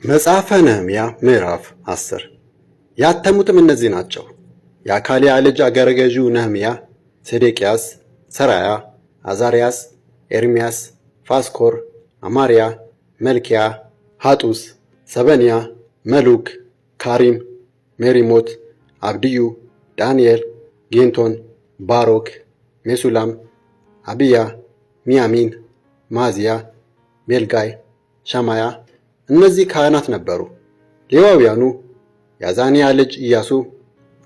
መጽሐፈ ነህምያ ምዕራፍ 10 ያተሙትም እነዚህ ናቸው። የአካልያ ልጅ አገረ ገዢው ነህምያ፣ ሴዴቅያስ፣ ሠራያ፣ አዛርያስ፣ ኤርምያስ፣ ፋስኮር፣ አማርያ፣ መልክያ፣ ሐጡስ፣ ሰበንያ፣ መሉክ፣ ካሪም፣ ሜሪሞት፣ አብድዩ፣ ዳንኤል፣ ጌንቶን፣ ባሮክ፣ ሜሱላም፣ አብያ፣ ሚያሚን፣ ማዝያ፣ ሜልጋይ፣ ሸማያ እነዚህ ካህናት ነበሩ። ሌዋውያኑ የአዛንያ ልጅ ኢያሱ፣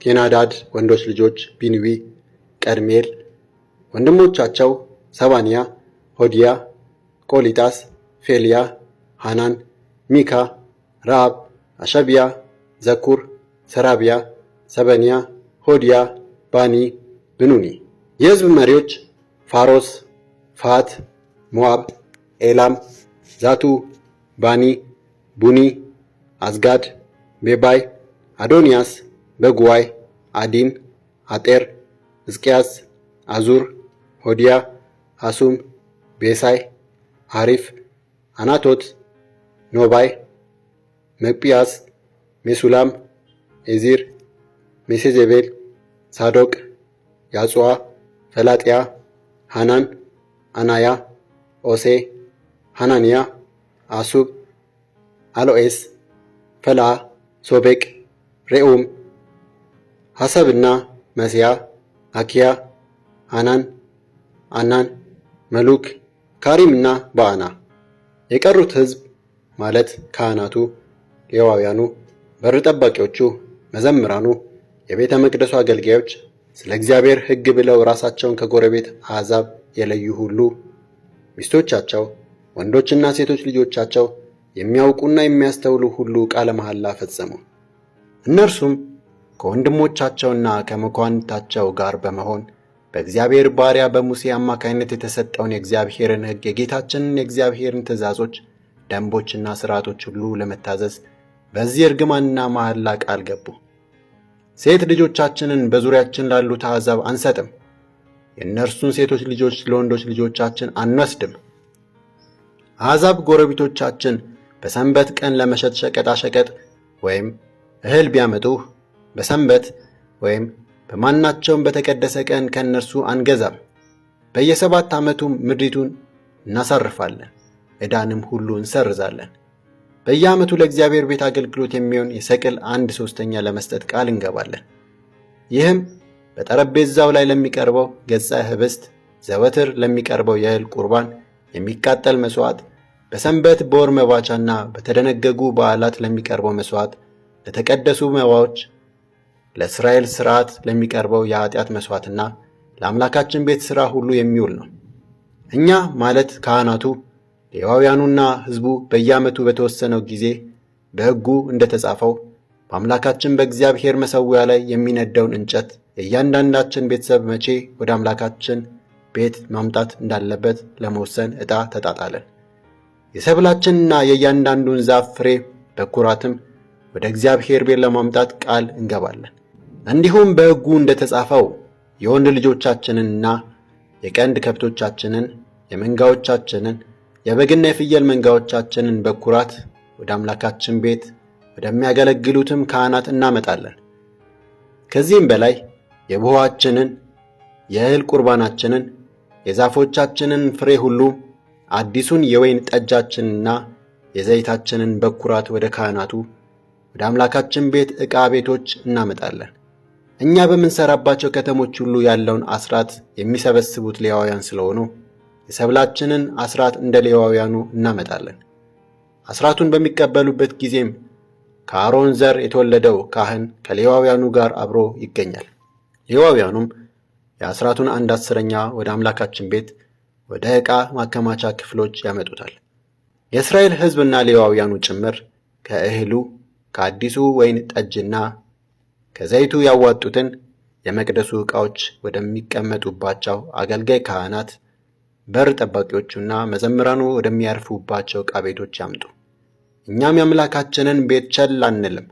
ኬናዳድ ወንዶች ልጆች ቢንዊ፣ ቀድሜል፣ ወንድሞቻቸው ሰባንያ፣ ሆዲያ፣ ቆሊጣስ፣ ፌልያ፣ ሐናን፣ ሚካ፣ ረአብ፣ አሸብያ፣ ዘኩር፣ ሰራብያ፣ ሰበንያ፣ ሆዲያ፣ ባኒ፣ ብኑኒ። የሕዝብ መሪዎች ፋሮስ፣ ፋት፣ ሞዓብ፣ ኤላም፣ ዛቱ፣ ባኒ፣ ቡኒ፣ አዝጋድ፣ ቤባይ፣ አዶንያስ፣ በጉዋይ፣ አዲን፣ አጤር፣ ሕዝቅያስ፣ አዙር፣ ሆዲያ፣ ሐሱም፣ ቤሳይ፣ አሪፍ፣ አናቶት፣ ኖባይ፣ መቅጲያስ፣ ሜሱላም፣ ኤዚር፣ ሜሴዜቤል፣ ሳዶቅ፣ ያጹዋ፣ ፈላጥያ፣ ሐናን፣ አናያ፣ ኦሴ፣ ሐናንያ፣ አሱብ፣ አሎኤስ፣ ፈላ፣ ሶቤቅ፣ ሬኡም፣ ሐሰብና መስያ፣ አኪያ፣ ሐናን፣ አናን፣ መሉክ፣ ካሪምና በዓና። የቀሩት ሕዝብ ማለት ካህናቱ፣ ሌዋውያኑ፣ በር ጠባቂዎቹ፣ መዘምራኑ፣ የቤተ መቅደሱ አገልጋዮች፣ ስለ እግዚአብሔር ሕግ ብለው ራሳቸውን ከጎረቤት አሕዛብ የለዩ ሁሉ፣ ሚስቶቻቸው፣ ወንዶችና ሴቶች ልጆቻቸው፣ የሚያውቁና የሚያስተውሉ ሁሉ ቃለ መሐላ ፈጸሙ። እነርሱም ከወንድሞቻቸውና ከመኳንንታቸው ጋር በመሆን በእግዚአብሔር ባሪያ በሙሴ አማካይነት የተሰጠውን የእግዚአብሔርን ሕግ የጌታችንን የእግዚአብሔርን ትእዛዞች፣ ደንቦችና ሥርዓቶች ሁሉ ለመታዘዝ በዚህ እርግማንና መሐላ ቃል ገቡ። ሴት ልጆቻችንን በዙሪያችን ላሉት አሕዛብ አንሰጥም፣ የእነርሱን ሴቶች ልጆች ለወንዶች ልጆቻችን አንወስድም። አሕዛብ ጎረቤቶቻችን በሰንበት ቀን ለመሸጥ ሸቀጣሸቀጥ ወይም እህል ቢያመጡህ በሰንበት ወይም በማናቸውም በተቀደሰ ቀን ከእነርሱ አንገዛም። በየ7 ዓመቱም ምድሪቱን እናሳርፋለን፣ ዕዳንም ሁሉ እንሰርዛለን። በየዓመቱ ለእግዚአብሔር ቤት አገልግሎት የሚሆን የሰቅል 1/3 ለመስጠት ቃል እንገባለን። ይህም በጠረጴዛው ላይ ለሚቀርበው ገጸ ኅብስት፣ ዘወትር ለሚቀርበው የእህል ቁርባን፣ የሚቃጠል መሥዋዕት፣ በሰንበት በወር መባቻና በተደነገጉ በዓላት ለሚቀርበው መሥዋዕት፣ ለተቀደሱ መባዎች፣ ለእስራኤል ሥርዓት ለሚቀርበው የኃጢአት መሥዋዕትና ለአምላካችን ቤት ሥራ ሁሉ የሚውል ነው። እኛ ማለት ካህናቱ፣ ሌዋውያኑና ሕዝቡ በየዓመቱ በተወሰነው ጊዜ በሕጉ እንደተጻፈው በአምላካችን በእግዚአብሔር መሠዊያ ላይ የሚነደውን እንጨት የእያንዳንዳችን ቤተሰብ መቼ ወደ አምላካችን ቤት ማምጣት እንዳለበት ለመወሰን ዕጣ ተጣጣለን። የሰብላችንና የእያንዳንዱን ዛፍ ፍሬ በኩራትም ወደ እግዚአብሔር ቤት ለማምጣት ቃል እንገባለን። እንዲሁም በሕጉ እንደተጻፈው የወንድ ልጆቻችንንና የቀንድ ከብቶቻችንን፣ የመንጋዎቻችንን፣ የበግና የፍየል መንጋዎቻችንን በኩራት ወደ አምላካችን ቤት ወደሚያገለግሉትም ካህናት እናመጣለን። ከዚህም በላይ የቡሆአችንን፣ የእህል ቁርባናችንን፣ የዛፎቻችንን ፍሬ ሁሉ፣ አዲሱን የወይን ጠጃችንና የዘይታችንን በኩራት ወደ ካህናቱ ወደ አምላካችን ቤት ዕቃ ቤቶች እናመጣለን። እኛ በምንሰራባቸው ከተሞች ሁሉ ያለውን አስራት የሚሰበስቡት ሌዋውያን ስለሆኑ የሰብላችንን አስራት እንደ ሌዋውያኑ እናመጣለን። አስራቱን በሚቀበሉበት ጊዜም ከአሮን ዘር የተወለደው ካህን ከሌዋውያኑ ጋር አብሮ ይገኛል። ሌዋውያኑም የአስራቱን 1/10 ወደ አምላካችን ቤት ወደ ዕቃ ማከማቻ ክፍሎች ያመጡታል። የእስራኤል ሕዝብና ሌዋውያኑ ጭምር ከእህሉ ከአዲሱ ወይን ጠጅና ከዘይቱ ያዋጡትን የመቅደሱ ዕቃዎች ወደሚቀመጡባቸው አገልጋይ ካህናት፣ በር ጠባቂዎቹና መዘምራኑ ወደሚያርፉባቸው ዕቃ ቤቶች ያምጡ። እኛም የአምላካችንን ቤት ቸል አንልም።